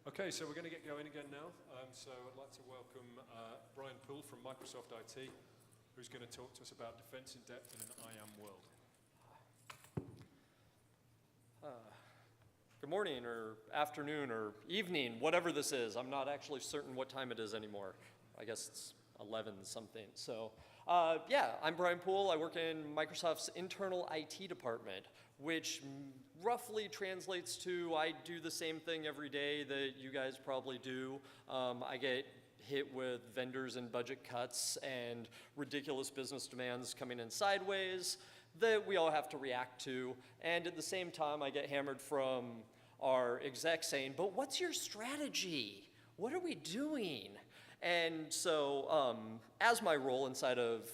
Okay, so we're going to get going again now. So I'd like to welcome Brian Puhl from Microsoft IT, who's going to talk to us about defense in depth in an IAM world. Good morning, or afternoon, or evening, whatever this is. I'm not actually certain what time it is anymore. I guess it's 11 something. So yeah, I'm Brian Puhl. I work in Microsoft's internal IT department, which roughly translates to I do the same thing every day that you guys probably do. I get hit with vendors and budget cuts and ridiculous business demands coming in sideways that we all have to react to. And at the same time, I get hammered from our exec saying, but what's your strategy? What are we doing? And so as my role inside of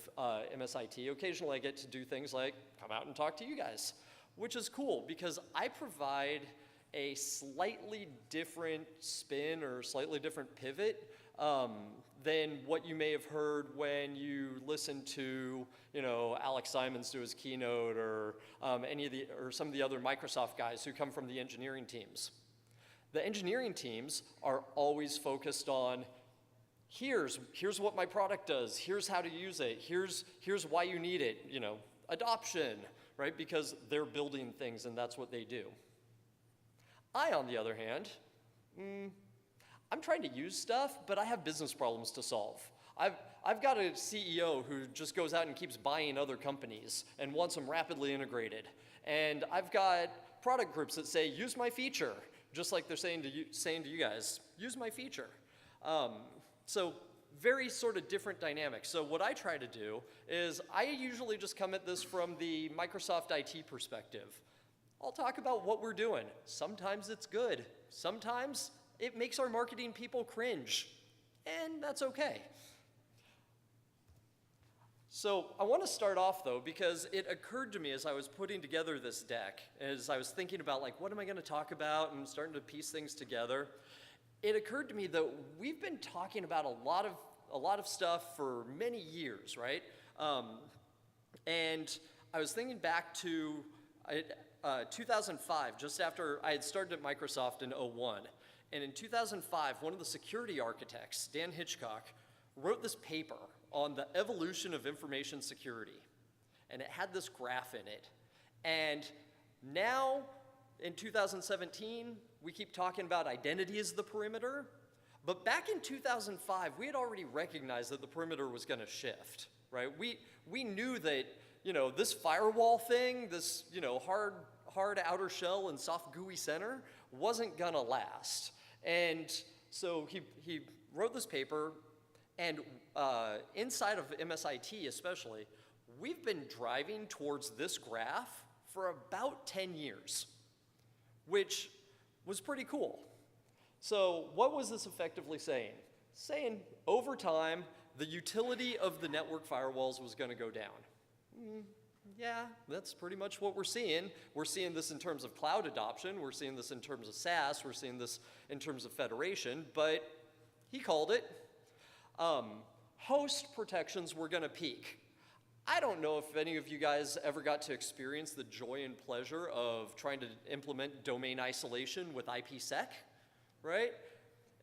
MSIT, occasionally I get to do things like come out and talk to you guys, which is cool because I provide a slightly different spin or slightly different pivot than what you may have heard when you listen to, Alex Simons do his keynote or some of the other Microsoft guys who come from the engineering teams. The engineering teams are always focused on here's what my product does, here's how to use it, here's why you need it, adoption, right? Because they're building things and that's what they do. I, on the other hand, I'm trying to use stuff, but I have business problems to solve. I've got a CEO who just goes out and keeps buying other companies and wants them rapidly integrated. And I've got product groups that say, use my feature, just like they're saying to you guys, use my feature. So very sort of different dynamics. So what I try to do is I usually just come at this from the Microsoft IT perspective. I'll talk about what we're doing. Sometimes it's good. Sometimes it makes our marketing people cringe, and that's okay. So I want to start off though, because it occurred to me as I was putting together this deck, as I was thinking about what am I going to talk about and starting to piece things together, it occurred to me that we've been talking about a lot of stuff for many years, right? And I was thinking back to 2005, just after I had started at Microsoft in 2001. And in 2005, one of the security architects, Dan Hitchcock, wrote this paper on the evolution of information security. And it had this graph in it. And now, in 2017, we keep talking about identity as the perimeter. But back in 2005, we had already recognized that the perimeter was going to shift, right? We knew that, this firewall thing, this, hard outer shell and soft GUI center wasn't going to last. And so he wrote this paper, and inside of MSIT especially, we've been driving towards this graph for about 10 years, which was pretty cool. So what was this effectively saying? Saying over time, the utility of the network firewalls was going to go down. Yeah, that's pretty much what we're seeing. We're seeing this in terms of cloud adoption. We're seeing this in terms of SaaS. We're seeing this in terms of federation. But he called it. Host protections were going to peak. I don't know if any of you guys ever got to experience the joy and pleasure of trying to implement domain isolation with IPsec, right?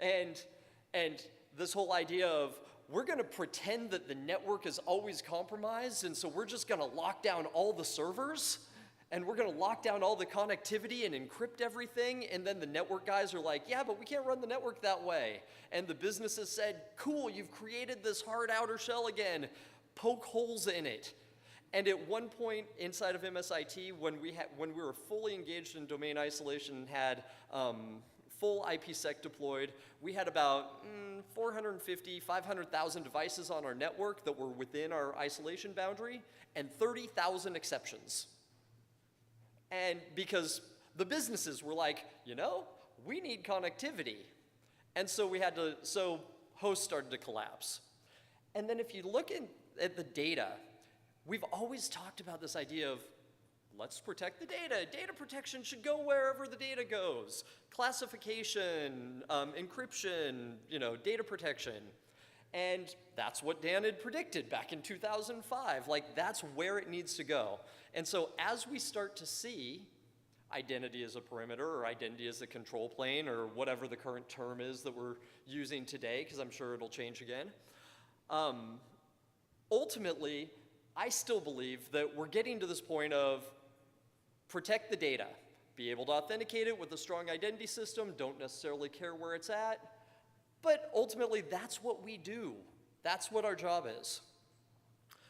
And this whole idea of we're going to pretend that the network is always compromised, and so we're just going to lock down all the servers, and we're going to lock down all the connectivity and encrypt everything, and then the network guys are like, yeah, but we can't run the network that way. And the businesses said, cool, you've created this hard outer shell again. Poke holes in it. And at one point inside of MSIT, when we were fully engaged in domain isolation and had full IPsec deployed, we had about 450, 500,000 devices on our network that were within our isolation boundary, and 30,000 exceptions. And because the businesses were like, we need connectivity. And so so hosts started to collapse. And then if you look at the data, we've always talked about this idea of let's protect the data. Data protection should go wherever the data goes. Classification, encryption, data protection. And that's what Dan had predicted back in 2005. That's where it needs to go. And so as we start to see identity as a perimeter or identity as a control plane or whatever the current term is that we're using today, because I'm sure it'll change again. Ultimately, I still believe that we're getting to this point of protect the data, be able to authenticate it with a strong identity system, don't necessarily care where it's at, but ultimately that's what we do. That's what our job is.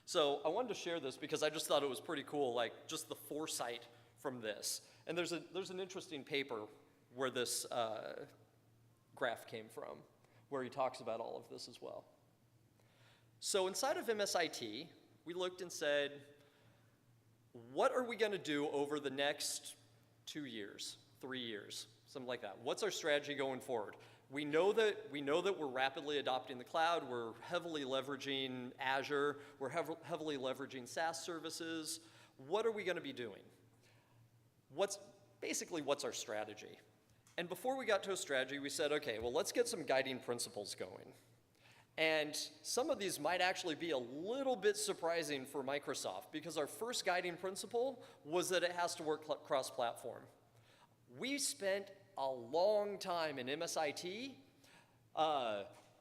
So I wanted to share this because I just thought it was pretty cool, like just the foresight from this. And there's an interesting paper where this graph came from, where he talks about all of this as well. So inside of MSIT, we looked and said, what are we going to do over the next 2 years, 3 years, something like that? What's our strategy going forward? We know that we're rapidly adopting the cloud. We're heavily leveraging Azure. We're heavily leveraging SaaS services. What are we going to be doing? What's our strategy? And before we got to a strategy, we said, okay, well, let's get some guiding principles going. And some of these might actually be a little bit surprising for Microsoft, because our first guiding principle was that it has to work cross-platform. We spent a long time in MSIT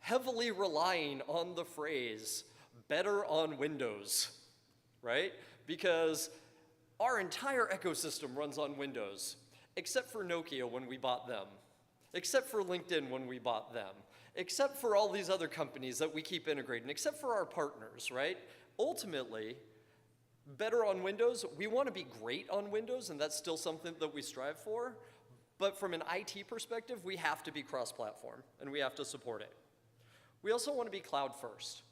heavily relying on the phrase, better on Windows, right? Because our entire ecosystem runs on Windows, except for Nokia when we bought them, except for LinkedIn when we bought them, except for all these other companies that we keep integrating, except for our partners, right? Ultimately, better on Windows, we want to be great on Windows, and that's still something that we strive for, but from an IT perspective, we have to be cross-platform, and we have to support it. We also want to be cloud first.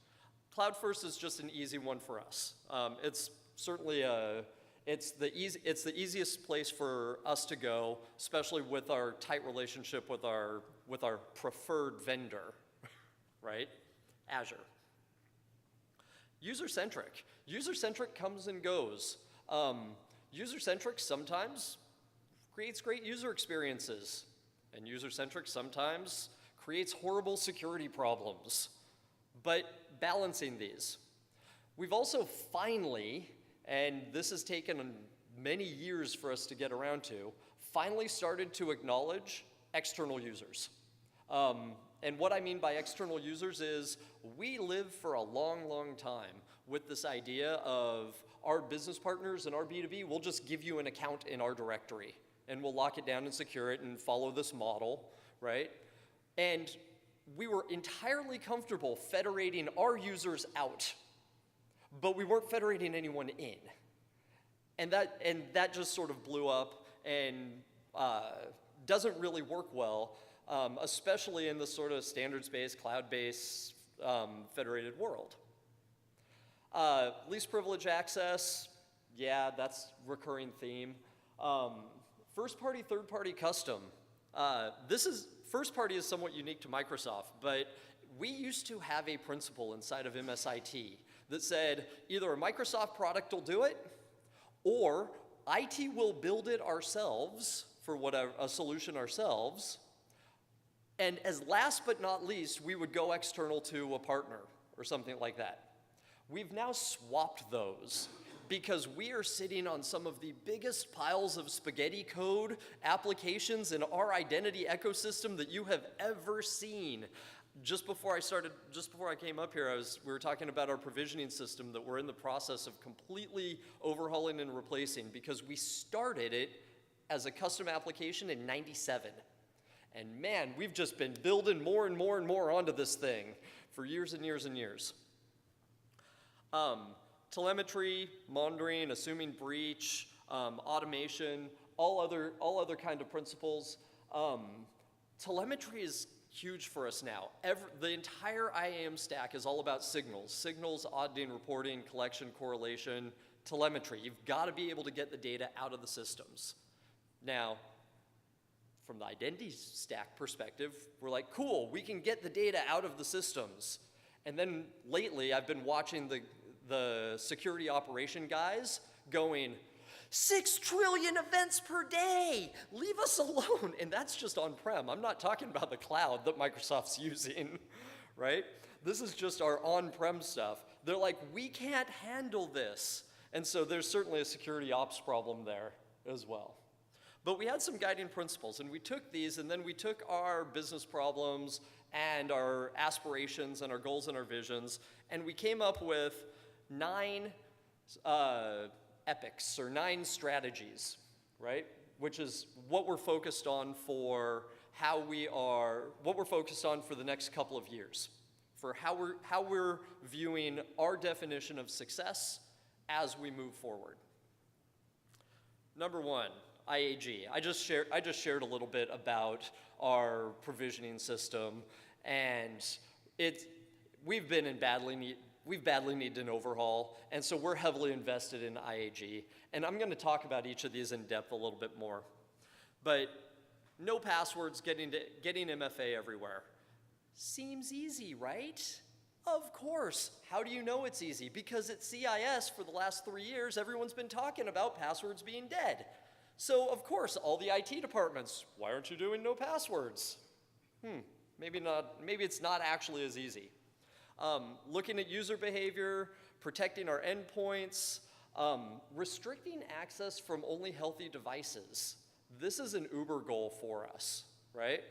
Cloud first is just an easy one for us. It's certainly it's the easiest place for us to go, especially with our tight relationship with our preferred vendor, right? Azure. User-centric. User-centric comes and goes. User-centric sometimes creates great user experiences, and user-centric sometimes creates horrible security problems. But balancing these. We've also finally, and this has taken many years for us to get around to, finally started to acknowledge external users. And what I mean by external users is we lived for a long, long time with this idea of our business partners and our B2B, we'll just give you an account in our directory and we'll lock it down and secure it and follow this model, right? And we were entirely comfortable federating our users out, but we weren't federating anyone in. And that just sort of blew up and doesn't really work well, especially in the sort of standards-based, cloud-based federated world. Least privilege access, yeah, that's recurring theme. First-party, third-party custom. First-party is somewhat unique to Microsoft, but we used to have a principle inside of MSIT that said either a Microsoft product will do it, or IT will build it ourselves for whatever a solution ourselves, and as last but not least, we would go external to a partner or something like that. We've now swapped those because we are sitting on some of the biggest piles of spaghetti code applications in our identity ecosystem that you have ever seen. Just before I came up here, we were talking about our provisioning system that we're in the process of completely overhauling and replacing because we started it as a custom application in '97. And man, we've just been building more and more and more onto this thing for years and years and years. Telemetry, monitoring, assuming breach, automation, all other kind of principles. Telemetry is huge for us now. The entire IAM stack is all about signals. Signals, auditing, reporting, collection, correlation, telemetry. You've got to be able to get the data out of the systems. Now, from the identity stack perspective, we're like, cool, we can get the data out of the systems. And then lately, I've been watching the security operation guys going, 6 trillion events per day, leave us alone. And that's just on-prem. I'm not talking about the cloud that Microsoft's using, right? This is just our on-prem stuff. They're like, we can't handle this. And so there's certainly a security ops problem there as well. But we had some guiding principles, and we took these, and then we took our business problems and our aspirations and our goals and our visions, and we came up with 9 epics, or 9 strategies, right? Which is what we're focused on for what we're focused on for the next couple of years, for how we're viewing our definition of success as we move forward. Number 1, IAG. I just shared a little bit about our provisioning system, and we badly need an overhaul, and so we're heavily invested in IAG, and I'm going to talk about each of these in depth a little bit more. But no passwords, getting MFA everywhere. Seems easy, right? Of course. How do you know it's easy? Because at CIS for the last 3 years, everyone's been talking about passwords being dead. So of course, all the IT departments, why aren't you doing no passwords? Maybe not. Maybe it's not actually as easy. Looking at user behavior, protecting our endpoints, restricting access from only healthy devices. This is an uber goal for us, right?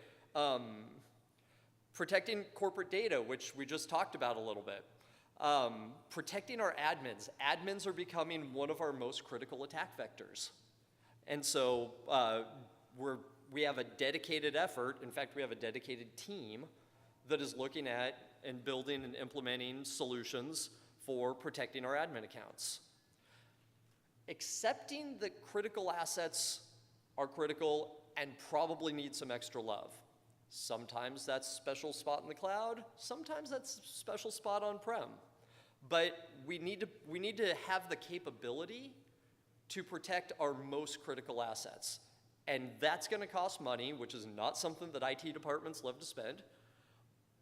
Protecting corporate data, which we just talked about a little bit. Protecting our admins. Admins are becoming one of our most critical attack vectors. And so we have a dedicated effort, in fact, we have a dedicated team that is looking at and building and implementing solutions for protecting our admin accounts. Accepting that critical assets are critical and probably need some extra love. Sometimes that's a special spot in the cloud, sometimes that's a special spot on-prem. But we need to have the capability to protect our most critical assets. And that's going to cost money, which is not something that IT departments love to spend,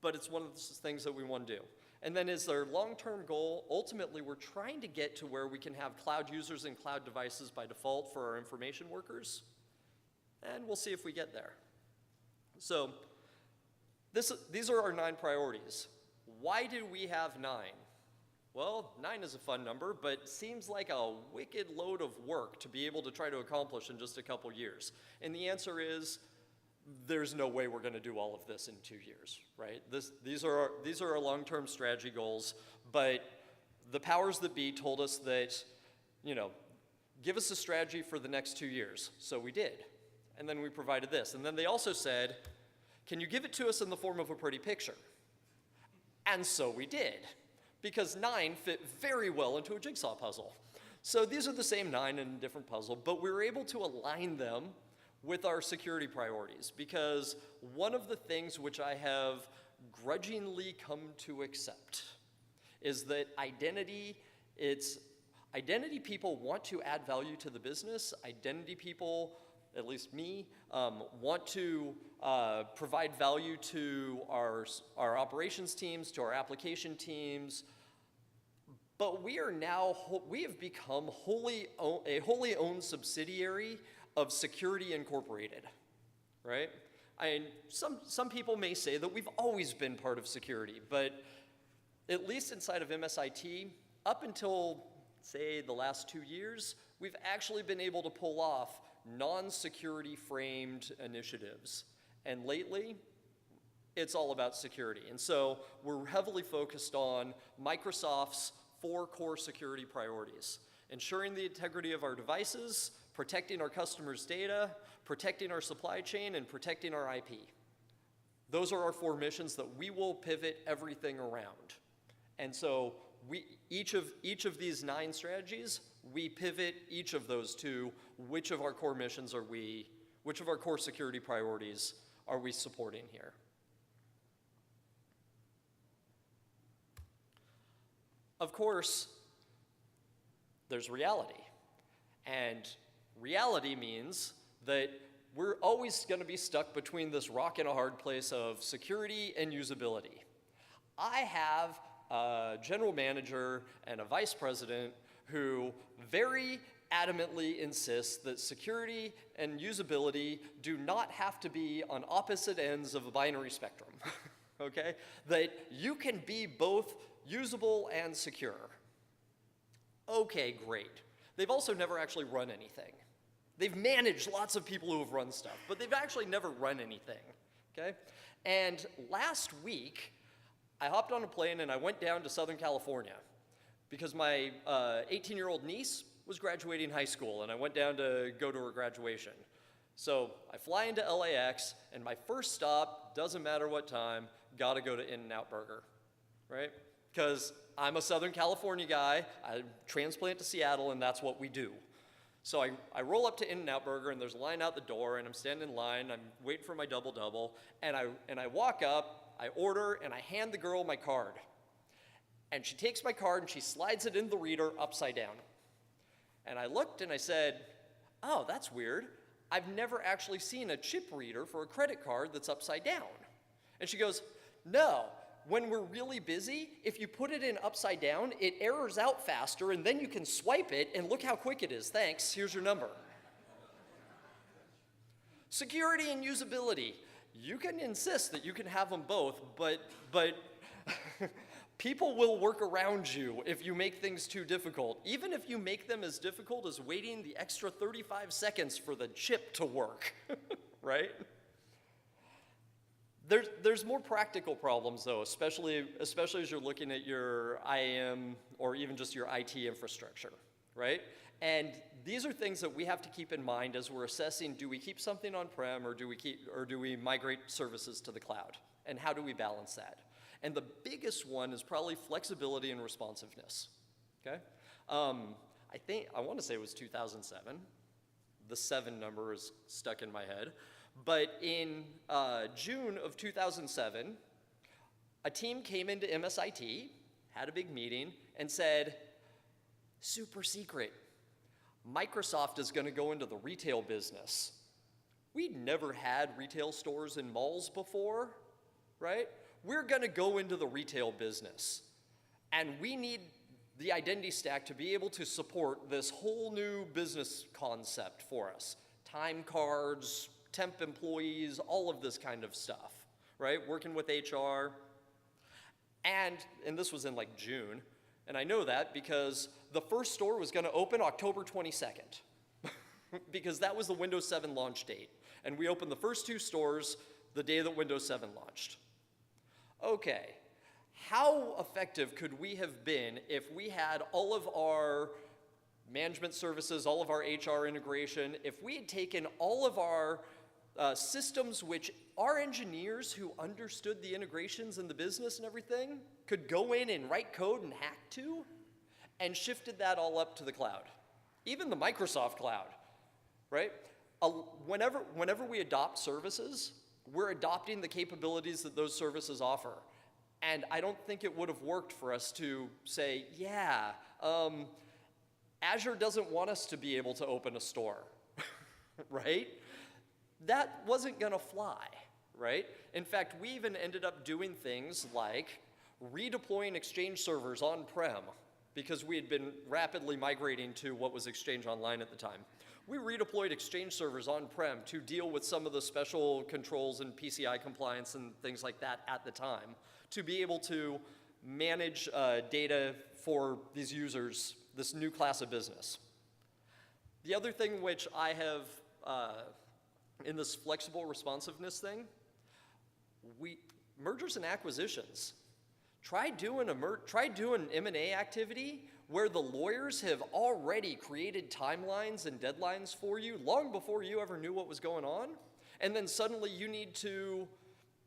but it's one of the things that we want to do. And then as our long-term goal, ultimately we're trying to get to where we can have cloud users and cloud devices by default for our information workers, and we'll see if we get there. So these are our 9 priorities. Why do we have 9? Well, 9 is a fun number, but seems like a wicked load of work to be able to try to accomplish in just a couple years. And the answer is, there's no way we're going to do all of this in 2 years, right? These are our long-term strategy goals, but the powers that be told us that, give us a strategy for the next 2 years. So we did, and then we provided this. And then they also said, can you give it to us in the form of a pretty picture? And so we did, because 9 fit very well into a jigsaw puzzle. So these are the same 9 in a different puzzle, but we were able to align them with our security priorities, because one of the things which I have grudgingly come to accept is that identity people want to add value to the business. Identity people, at least me, want to provide value to our operations teams, to our application teams. But we have become a wholly owned subsidiary of Security Incorporated, right? Some people may say that we've always been part of security, but at least inside of MSIT, up until, say, the last 2 years, we've actually been able to pull off non-security framed initiatives. And lately, it's all about security. And so we're heavily focused on Microsoft's 4 core security priorities: ensuring the integrity of our devices, protecting our customers' data, protecting our supply chain, and protecting our IP. Those are our 4 missions that we will pivot everything around. And so each of these 9 strategies, we pivot each of those to which of our core missions which of our core security priorities are we supporting here. Of course, there's reality. And reality means that we're always going to be stuck between this rock and a hard place of security and usability. I have a general manager and a vice president who very adamantly insists that security and usability do not have to be on opposite ends of a binary spectrum, okay? That you can be both usable and secure. Okay, great. They've also never actually run anything. They've managed lots of people who have run stuff, but they've actually never run anything, okay? And last week, I hopped on a plane and I went down to Southern California because my 18-year-old niece was graduating high school, and I went down to go to her graduation. So I fly into LAX, and my first stop, doesn't matter what time, gotta go to In-N-Out Burger, right? Because I'm a Southern California guy, I transplant to Seattle, and that's what we do. So I roll up to In-N-Out Burger, and there's a line out the door, and I'm standing in line, I'm waiting for my double-double, and I walk up, I order, and I hand the girl my card. And she takes my card, and she slides it in the reader upside down. And I looked, and I said, oh, that's weird. I've never actually seen a chip reader for a credit card that's upside down. And she goes, no, when we're really busy, if you put it in upside down, it errors out faster, and then you can swipe it, and look how quick it is. Thanks, here's your number. Security and usability. You can insist that you can have them both, but people will work around you if you make things too difficult, even if you make them as difficult as waiting the extra 35 seconds for the chip to work, right? There's more practical problems, though, especially as you're looking at your IAM or even just your IT infrastructure, right? And these are things that we have to keep in mind as we're assessing, do we keep something on-prem or do we migrate services to the cloud? And how do we balance that? And the biggest one is probably flexibility and responsiveness, okay? I want to say it was 2007. The 7 number is stuck in my head. But in June of 2007, a team came into MSIT, had a big meeting, and said, super secret, Microsoft is going to go into the retail business. We'd never had retail stores in malls before, right? We're going to go into the retail business, and we need the identity stack to be able to support this whole new business concept for us. Time cards, temp employees, all of this kind of stuff, right? Working with HR. And this was in like June, and I know that because the first store was going to open October 22nd, because that was the Windows 7 launch date. And we opened the first 2 stores the day that Windows 7 launched. Okay, how effective could we have been if we had all of our management services, all of our HR integration, if we had taken all of our systems which our engineers who understood the integrations in the business and everything could go in and write code and hack to, and shifted that all up to the cloud, even the Microsoft cloud, right? Whenever we adopt services, we're adopting the capabilities that those services offer. And I don't think it would have worked for us to say, yeah, Azure doesn't want us to be able to open a store, right? That wasn't gonna fly, right? In fact, we even ended up doing things like redeploying Exchange servers on-prem because we had been rapidly migrating to what was Exchange Online at the time. We redeployed Exchange servers on-prem to deal with some of the special controls and PCI compliance and things like that at the time to be able to manage data for these users, this new class of business. The other thing which I have in this flexible responsiveness thing, mergers and acquisitions. Try doing M&A activity where the lawyers have already created timelines and deadlines for you long before you ever knew what was going on, and then suddenly you need to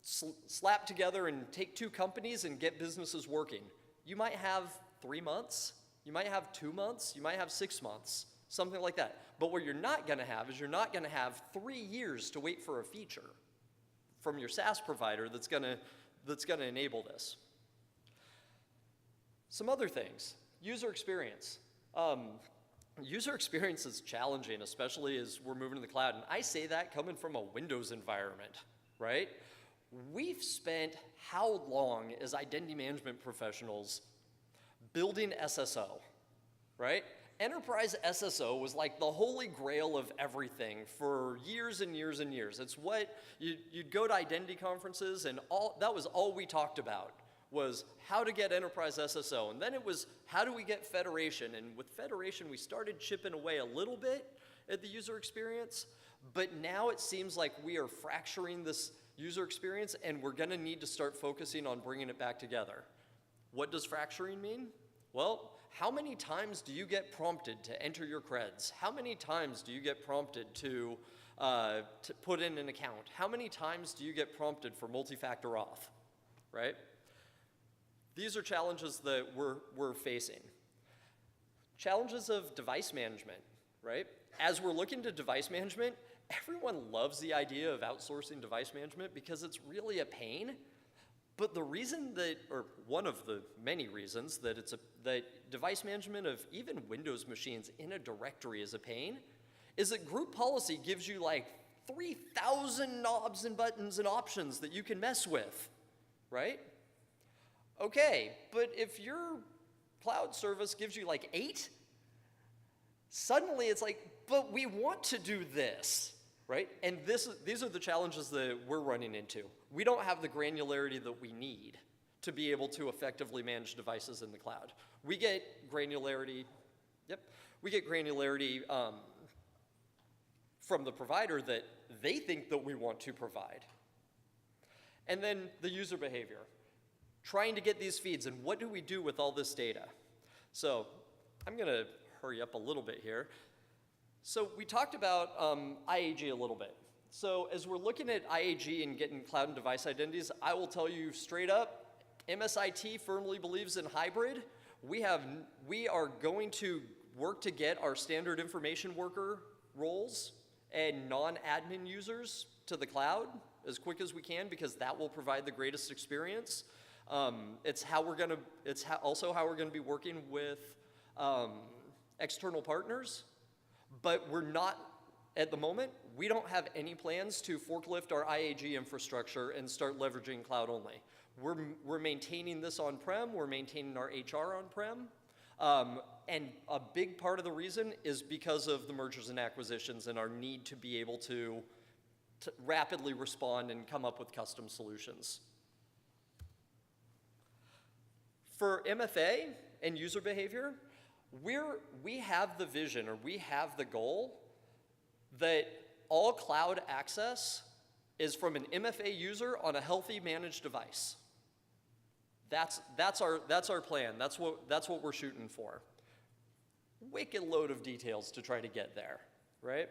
slap together and take 2 companies and get businesses working. You might have 3 months, you might have 2 months, you might have 6 months, something like that. But what you're not gonna have is you're not gonna have 3 years to wait for a feature from your SaaS provider that's gonna enable this. Some other things, user experience. User experience is challenging, especially as we're moving to the cloud. And I say that coming from a Windows environment, right? We've spent how long as identity management professionals building SSO, right? Enterprise SSO was like the holy grail of everything for years and years and years. It's what you'd go to identity conferences and that was all we talked about was how to get enterprise SSO. And then it was how do we get federation? And with federation, we started chipping away a little bit. at the user experience, but now it seems like we are fracturing this user experience and we're gonna need to start focusing on bringing it back together. What does fracturing mean? Well, how many times do you get prompted to enter your creds? How many times do you get prompted to put in an account? How many times do you get prompted for multi-factor auth, right? These are challenges that we're facing. Challenges of device management, right? As we're looking to device management, everyone loves the idea of outsourcing device management because it's really a pain. But the reason that, or one of the many reasons that that device management of even Windows machines in a directory is a pain, is that group policy gives you like 3,000 knobs and buttons and options that you can mess with, right? Okay, but if your cloud service gives you like 8, suddenly it's like, but we want to do this, right? And these are the challenges that we're running into. We don't have the granularity that we need to be able to effectively manage devices in the cloud. We get granularity, from the provider that they think that we want to provide. And then the user behavior, trying to get these feeds, and what do we do with all this data? So I'm gonna hurry up a little bit here. So we talked about IAG a little bit. So as we're looking at IAG and getting cloud and device identities, I will tell you straight up, MSIT firmly believes in hybrid. We are going to work to get our standard information worker roles and non-admin users to the cloud as quick as we can because that will provide the greatest experience. It's also how we're gonna be working with external partners, but we're not, at the moment, we don't have any plans to forklift our IAG infrastructure and start leveraging cloud only. We're maintaining this on-prem, we're maintaining our HR on-prem, and a big part of the reason is because of the mergers and acquisitions and our need to be able to rapidly respond and come up with custom solutions. For MFA and user behavior, we have the vision, or we have the goal that all cloud access is from an MFA user on a healthy managed device. That's our plan. That's what we're shooting for. Wicked load of details to try to get there, right?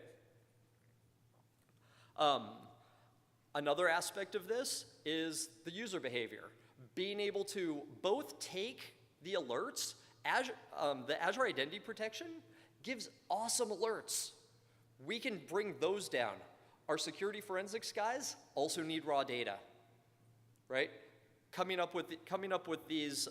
Another aspect of this is the user behavior. Being able to both take the alerts, the Azure Identity Protection gives awesome alerts. We can bring those down. Our security forensics guys also need raw data, right? Coming up with these,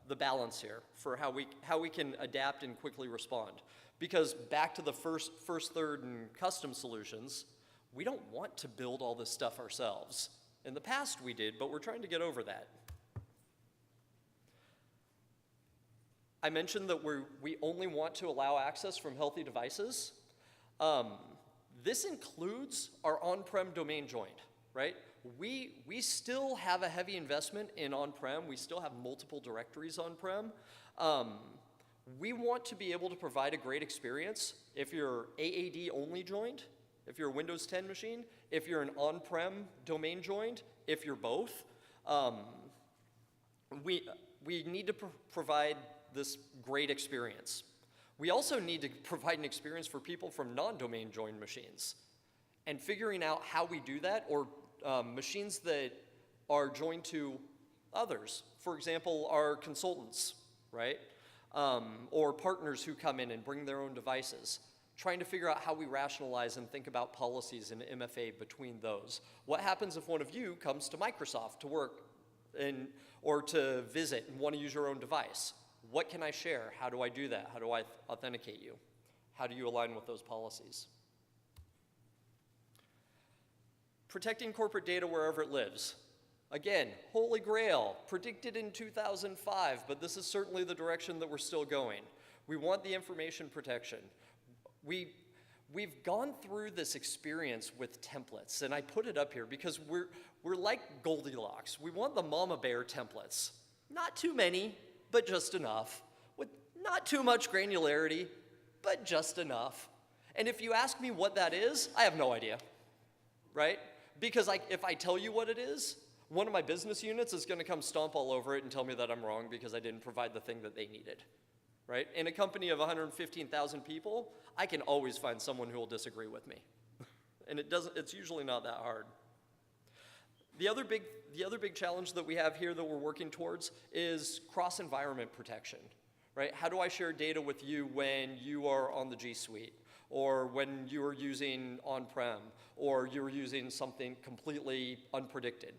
the balance here for how we can adapt and quickly respond. Because back to the first, third, and custom solutions, we don't want to build all this stuff ourselves. In the past we did, but we're trying to get over that. I mentioned that we only want to allow access from healthy devices. This includes our on-prem domain joined, right? We still have a heavy investment in on-prem. We still have multiple directories on-prem. We want to be able to provide a great experience if you're AAD only joined, if you're a Windows 10 machine, if you're an on-prem domain joined, if you're both. We need to provide this great experience. We also need to provide an experience for people from non-domain joined machines. And figuring out how we do that, or machines that are joined to others. For example, our consultants, right? Or partners who come in and bring their own devices. Trying to figure out how we rationalize and think about policies in MFA between those. What happens if one of you comes to Microsoft to work or to visit and want to use your own device? What can I share? How do I do that? How do I authenticate you? How do you align with those policies? Protecting corporate data wherever it lives. Again, holy grail, predicted in 2005, but this is certainly the direction that we're still going. We want the information protection. We've gone through this experience with templates, and I put it up here because we're like Goldilocks. We want the mama bear templates. Not too many, but just enough. With not too much granularity, but just enough. And if you ask me what that is, I have no idea, right? Because if I tell you what it is, one of my business units is going to come stomp all over it and tell me that I'm wrong because I didn't provide the thing that they needed, right? In a company of 115,000 people, I can always find someone who will disagree with me. And it's usually not that hard. The other big challenge that we have here that we're working towards is cross-environment protection, right? How do I share data with you when you are on the G Suite, or when you are using on-prem, or you're using something completely unpredicted,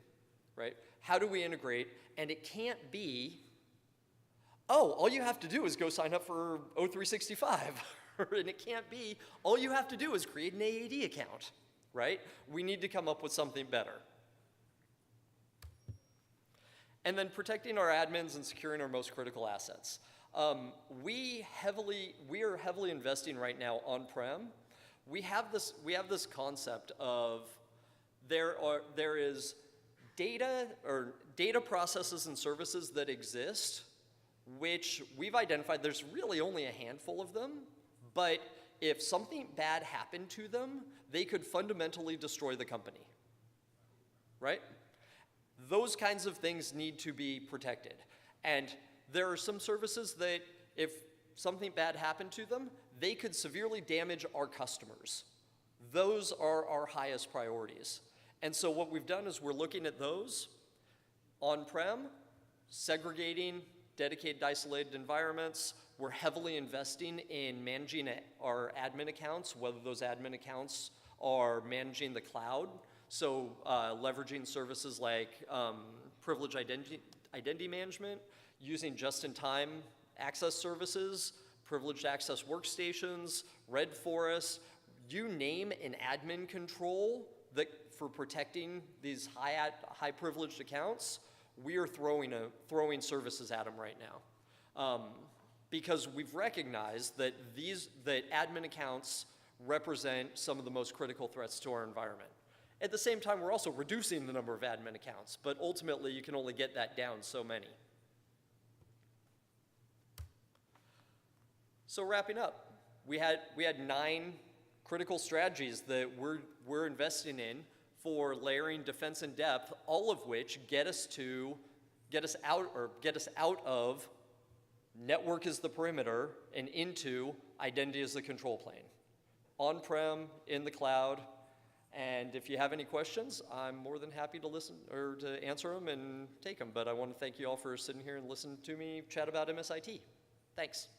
right? How do we integrate? And it can't be, oh, all you have to do is go sign up for O365. And it can't be, all you have to do is create an AAD account, right? We need to come up with something better. And then protecting our admins and securing our most critical assets. We are heavily investing right now on-prem. We have this concept of there is data processes and services that exist, which we've identified there's really only a handful of them, but if something bad happened to them, they could fundamentally destroy the company, right? Those kinds of things need to be protected. And there are some services that if something bad happened to them, they could severely damage our customers. Those are our highest priorities. And so what we've done is we're looking at those on-prem, segregating dedicated isolated environments. We're heavily investing in managing our admin accounts, whether those admin accounts are managing the cloud, so leveraging services like privileged identity management, using just-in-time access services, privileged access workstations, Red Forest, you name an admin control that for protecting these high privileged accounts, we are throwing services at them right now. Because we've recognized that admin accounts represent some of the most critical threats to our environment. At the same time, we're also reducing the number of admin accounts, but ultimately you can only get that down so many. So wrapping up, we had 9 critical strategies that we're investing in for layering defense in depth, all of which get us out of network as the perimeter and into identity as the control plane. On-prem, in the cloud, and if you have any questions, I'm more than happy to listen or to answer them and take them. But I want to thank you all for sitting here and listening to me chat about MSIT. Thanks.